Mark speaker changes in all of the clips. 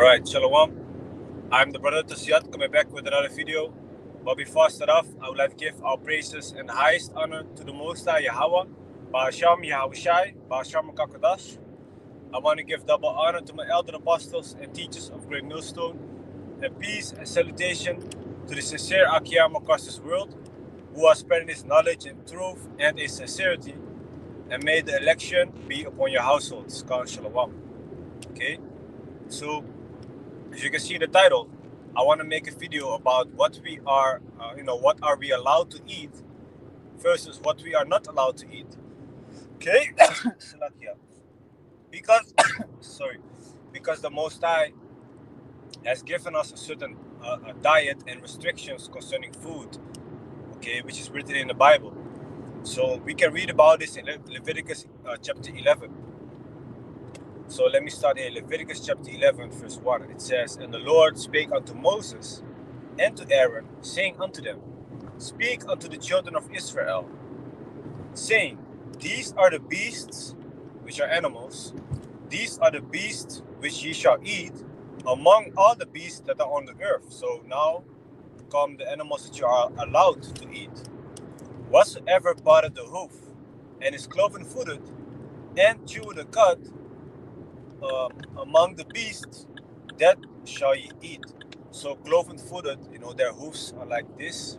Speaker 1: Alright, Shalom. I'm the brother Tasyat coming back with another video. But before I start off, I would like to give our praises and the highest honor to the Most High Yahweh, Ba'asham Yahushai, Ba'asham Kakadash. I want to give double honor to my elder apostles and teachers of Great Millstone, and peace and salutation to the sincere Akiyam across this world, who are spreading His knowledge and truth and His sincerity, and may the election be upon your households. Shalom. Okay, so as you can see in the title, I want to make a video about what we are, what are we allowed to eat versus what we are not allowed to eat. Okay, because because the Most High has given us a certain a diet and restrictions concerning food, okay, which is written in the Bible. So we can read about this in Leviticus chapter 11. So let me start here. Leviticus chapter 11, verse 1. It says, "And the Lord spake unto Moses and to Aaron, saying unto them, Speak unto the children of Israel, saying, These are the beasts, which are animals. These are the beasts which ye shall eat among all the beasts that are on the earth." So now come the animals that you are allowed to eat. "Whatsoever parted the hoof, and is cloven-footed, and chewed the cud, among the beasts, that shall ye eat." So cloven-footed, their hoofs are like this.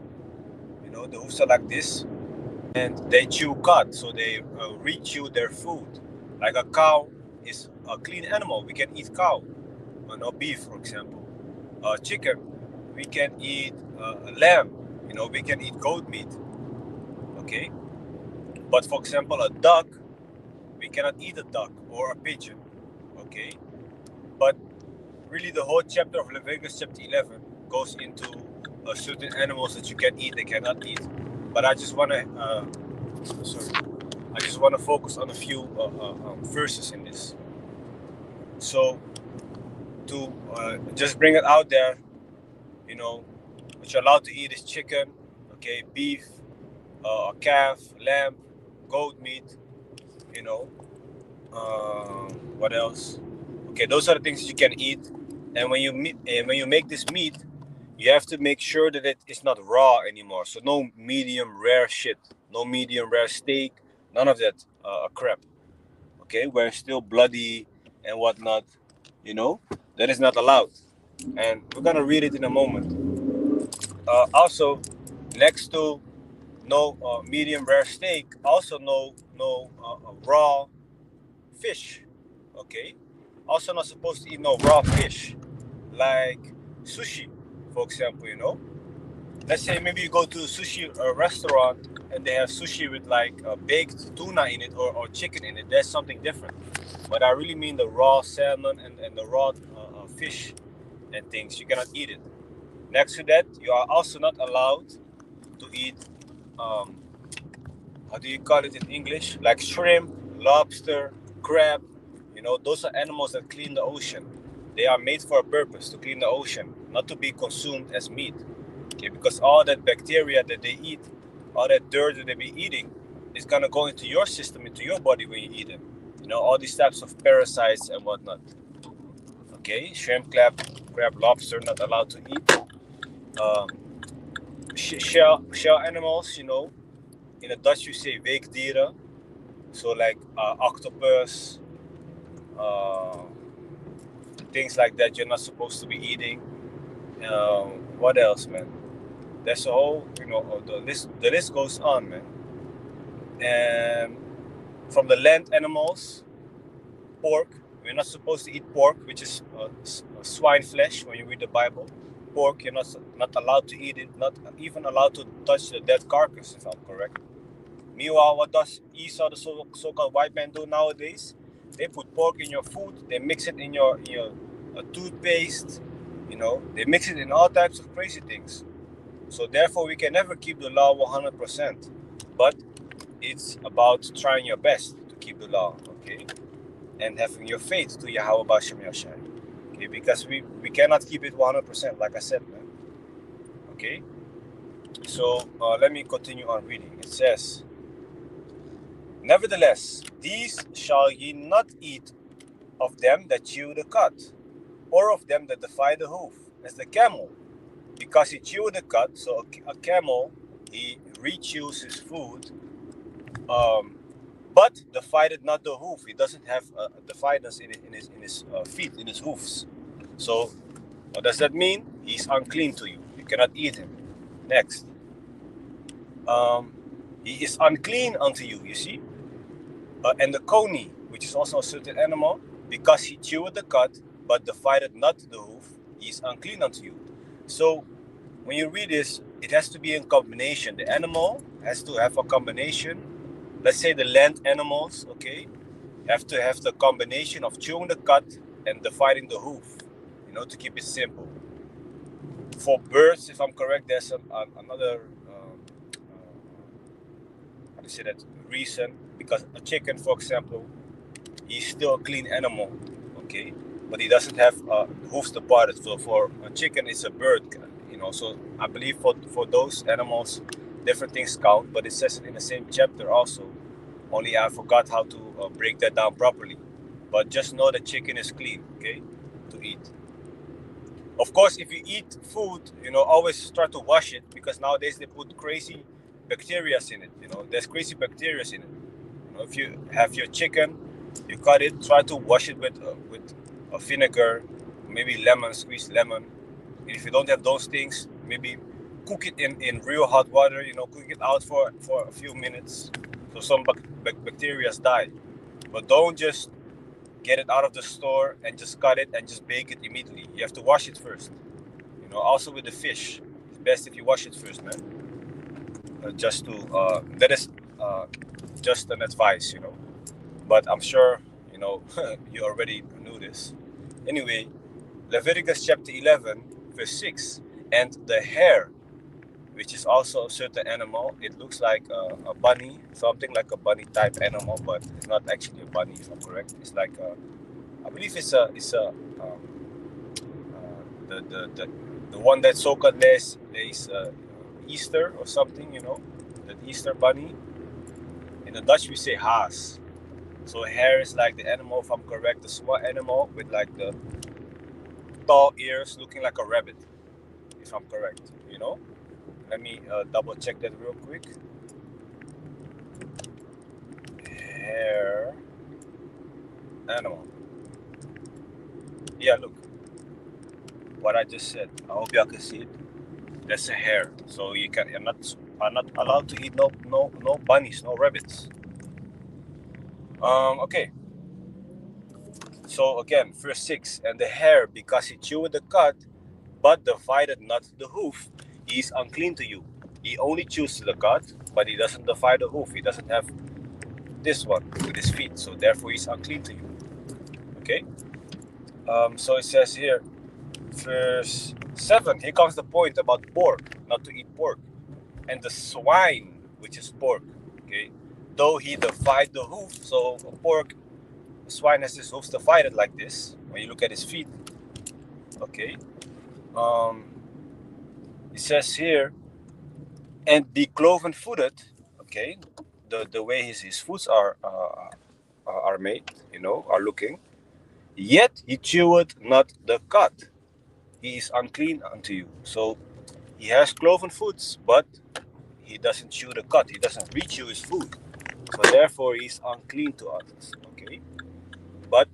Speaker 1: The hoofs are like this, and they chew cud, so they re-chew their food. Like a cow is a clean animal. We can eat cow, no beef, for example. Chicken, we can eat lamb. We can eat goat meat. Okay, but for example, a duck, we cannot eat a duck or a pigeon. Okay, but really the whole chapter of Leviticus chapter 11 goes into certain animals that you can eat, they cannot eat. But I just want to focus on a few verses in this. So to just bring it out there, what you're allowed to eat is chicken, okay, beef, a calf, lamb, goat meat, what else? Okay, those are the things you can eat. And when you make this meat, you have to make sure that it is not raw anymore. So no medium rare shit, no medium rare steak, none of that crap. Okay, where it's still bloody and whatnot, that is not allowed. And we're gonna read it in a moment. Also, next to no medium rare steak, also no raw fish. Okay, also not supposed to eat no raw fish, like sushi, for example. Let's say maybe you go to a sushi restaurant and they have sushi with like baked tuna in it, or chicken in it. That's something different. But I really mean the raw salmon and the raw fish and things. You cannot eat it. Next to that, you are also not allowed to eat, how do you call it in English? Like shrimp, lobster, crab. Those are animals that clean the ocean. They are made for a purpose, to clean the ocean, not to be consumed as meat. Okay, because all that bacteria that they eat, all that dirt that they be eating, is gonna go into your system, into your body when you eat them. All these types of parasites and whatnot. Okay, shrimp, crab, lobster, not allowed to eat. Shell animals, in the Dutch you say weekdieren. So like octopus, things like that you're not supposed to be eating. What else, man? That's a whole, the list goes on, man. And from the land animals, pork, we're not supposed to eat pork, which is swine flesh. When you read the Bible, pork, you're not allowed to eat it, not even allowed to touch the dead carcass, if I'm correct. Meanwhile, what does Esau, the so-called white man, do nowadays? They put pork in your food. They mix it in your toothpaste. They mix it in all types of crazy things. So therefore, we can never keep the law 100%. But it's about trying your best to keep the law, okay? And having your faith to Yahweh B'Shem Yashai. Okay, because we cannot keep it 100%, like I said, man. Okay? So let me continue on reading. It says, "Nevertheless, these shall ye not eat of them that chew the cud, or of them that defy the hoof, as the camel, because he chewed the cud. So a camel, he rechews his food, um, but defied not the hoof. He doesn't have a defiance in his feet, in his hoofs. So what does that mean? He's unclean to you. You cannot eat him. Next, um, he is unclean unto you. You see, and the coney, which is also a certain animal, because he chewed the cud, but divided not the hoof, he is unclean unto you. So when you read this, it has to be in combination. The animal has to have a combination. Let's say the land animals, okay, have to have the combination of chewing the cud and dividing the hoof, to keep it simple. For birds, if I'm correct, there's another how to say that reason, because a chicken, for example, he's still a clean animal, okay, but he doesn't have hoofs departed. So for a chicken, it's a bird, So I believe for those animals, different things count, but it says it in the same chapter also. Only I forgot how to break that down properly. But just know that chicken is clean, okay, to eat. Of course, if you eat food, always try to wash it, because nowadays they put crazy bacteria in it. There's crazy bacteria in it. If you have your chicken, you cut it, try to wash it with a vinegar, maybe lemon, squeeze lemon. And if you don't have those things, maybe cook it in real hot water. Cook it out for a few minutes, so some bacteria die. But don't just get it out of the store and just cut it and just bake it immediately. You have to wash it first. Also with the fish, it's best if you wash it first, man. That is just an advice, But I'm sure, you already knew this. Anyway, Leviticus chapter 11, verse 6. And the hare, which is also a certain animal, it looks like a bunny, something like a bunny type animal, but it's not actually a bunny, if I'm correct. It's like I believe the one that Soka lays Easter or something, the Easter bunny. In the Dutch we say haas. So hare is like the animal, if I'm correct, the small animal with like the tall ears, looking like a rabbit, if I'm correct. Let me double check that real quick. Hare animal. Yeah, look what I just said. I hope y'all can see it. That's a hare. So you're not allowed to eat no bunnies, no rabbits. Okay. So again, verse 6, and the hare, because he chewed the cud, but divided not the hoof, he is unclean to you. He only chews the cud, but he doesn't divide the hoof. He doesn't have this one with his feet, so therefore he's unclean to you. Okay. So it says here, verse 7. Here comes the point about pork, not to eat pork, and the swine, which is pork. Okay. Though he divide the hoof, so a pork. Swine has his hoofs divided like this. When you look at his feet, okay. It says here, and be cloven-footed. Okay, the way his foots are made, are looking. Yet he chewed not the cud. He is unclean unto you. So he has cloven foots, but he doesn't chew the cud. He doesn't rechew his food. So therefore he is unclean to others. Okay. But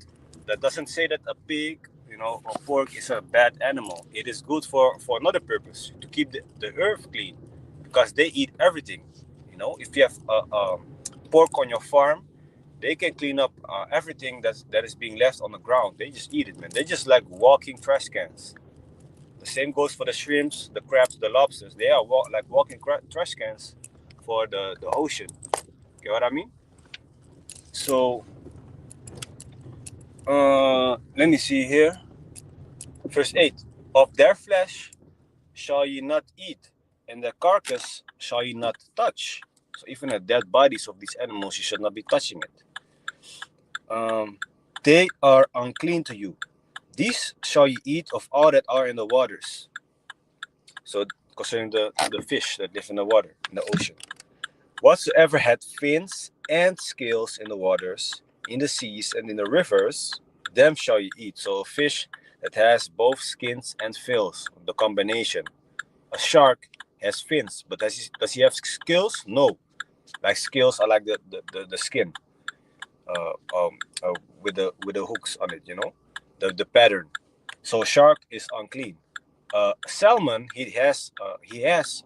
Speaker 1: that doesn't say that a pig, or pork is a bad animal. It is good for another purpose, to keep the earth clean, because they eat everything. If you have a pork on your farm, they can clean up everything that is being left on the ground. They just eat it, man. They're just like walking trash cans. The same goes for the shrimps, the crabs, the lobsters. They are like walking trash cans for the ocean. Get what I mean? So let me see here. Verse 8. Of their flesh shall ye not eat, and their carcass shall ye not touch. So even the dead bodies of these animals, you should not be touching it. They are unclean to you. These shall ye eat of all that are in the waters. So concerning the fish that live in the water, in the ocean. Whatsoever had fins and scales in the waters, in the seas, and in the rivers, them shall ye eat. So a fish that has both skins and fins, the combination. A shark has fins, but does he have scales? No. Like scales are like the skin, uh, um, with the hooks on it, the pattern. So shark is unclean. Salmon, he has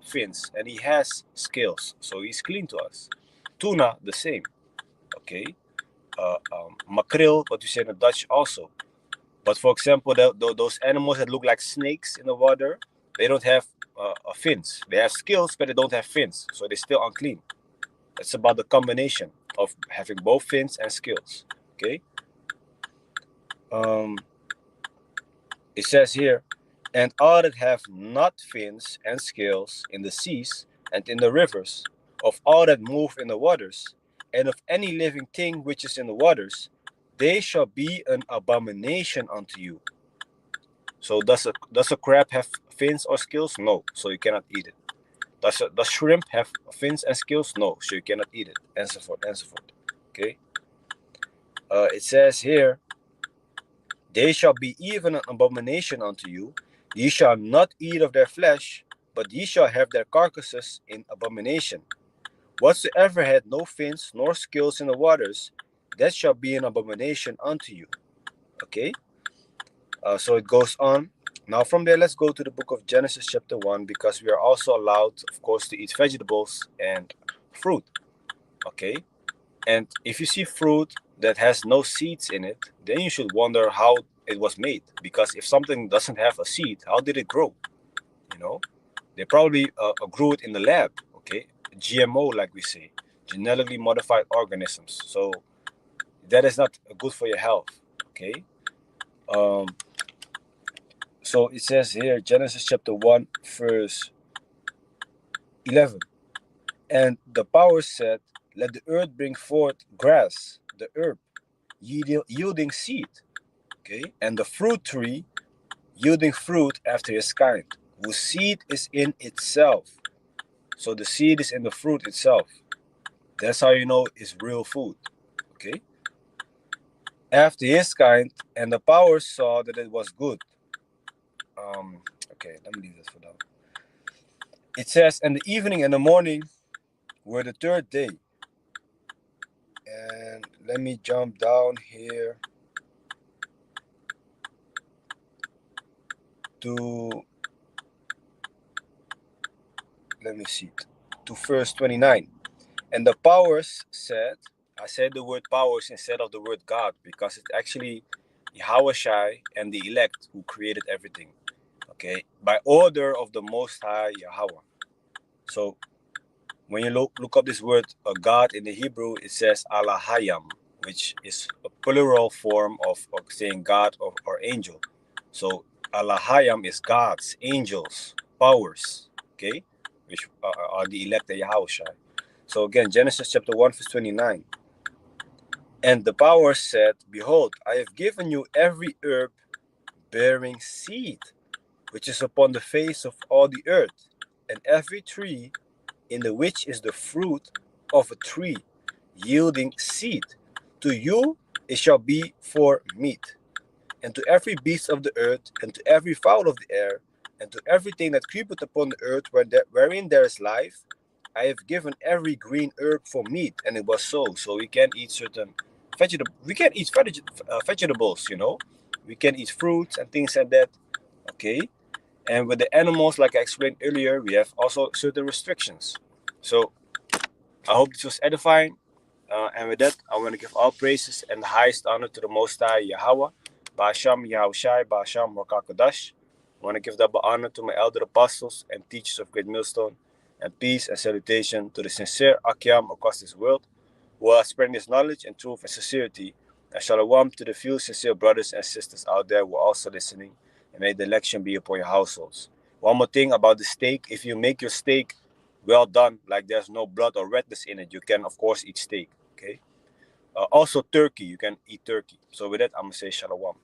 Speaker 1: fins and he has scales, so he's clean to us. Tuna, the same. Okay. Mackerel, what you say in the Dutch, also. But for example, those animals that look like snakes in the water, they don't have fins. They have scales, but they don't have fins, so they're still unclean. It's about the combination of having both fins and scales. Okay. Um, it says here, and all that have not fins and scales in the seas and in the rivers, of all that move in the waters, and of any living thing which is in the waters, they shall be an abomination unto you. So does a crab have fins or scales? No, so you cannot eat it. Does shrimp have fins and scales? No, so you cannot eat it. And so forth, and so forth. Okay. It says here, they shall be even an abomination unto you. Ye shall not eat of their flesh, but ye shall have their carcasses in abomination. Whatsoever had no fins nor scales in the waters, that shall be an abomination unto you. Okay. So it goes on. Now from there, let's go to the book of Genesis chapter 1, because we are also allowed, of course, to eat vegetables and fruit. Okay. And if you see fruit that has no seeds in it, then you should wonder how it was made. Because if something doesn't have a seed, how did it grow? They probably grew it in the lab. Okay. GMO, like we say, genetically modified organisms. So that is not good for your health. Okay. So it says here, Genesis chapter 1, verse 11. And the power said, let the earth bring forth grass, the herb, yielding seed. Okay. And the fruit tree, yielding fruit after his kind, whose seed is in itself. So the seed is in the fruit itself. That's how you know it's real food. Okay. After his kind, and the power saw that it was good. Okay, let me leave this for now. It says, and the evening and the morning were the third day. And let me jump down here to, let me see, to verse 29. And the powers said, I said the word powers instead of the word God, because it's actually Yahushai and the elect who created everything. Okay, by order of the Most High Yahweh. So when you look up this word God in the Hebrew, it says Alahayam, which is a plural form of saying God or angel. So Alahayam is gods, angels, powers, okay, which are the elect of Yahushai. So again, Genesis chapter 1, verse 29. And the power said, behold, I have given you every herb bearing seed, which is upon the face of all the earth, and every tree in the which is the fruit of a tree, yielding seed. To you it shall be for meat, and to every beast of the earth, and to every fowl of the air, and to everything that creepeth upon the earth, wherein there is life, I have given every green herb for meat. And it was so. So we can eat certain vegetables. We can eat vegetables, We can eat fruits and things like that. Okay. And with the animals, like I explained earlier, we have also certain restrictions. So I hope this was edifying. And with that, I want to give all praises and the highest honor to the Most High Yahweh, Ba'asham Yahushai, Ba'asham Rakakodash. I want to give double honor to my elder apostles and teachers of Great Millstone, and peace and salutation to the sincere Akyam across this world, who are spreading this knowledge and truth and sincerity. And shalom to the few sincere brothers and sisters out there who are also listening, and may the election be upon your households. One more thing about the steak: if you make your steak well done, like there's no blood or redness in it, you can of course eat steak. Okay. Also turkey, you can eat turkey. So with that, I'm gonna say shalom.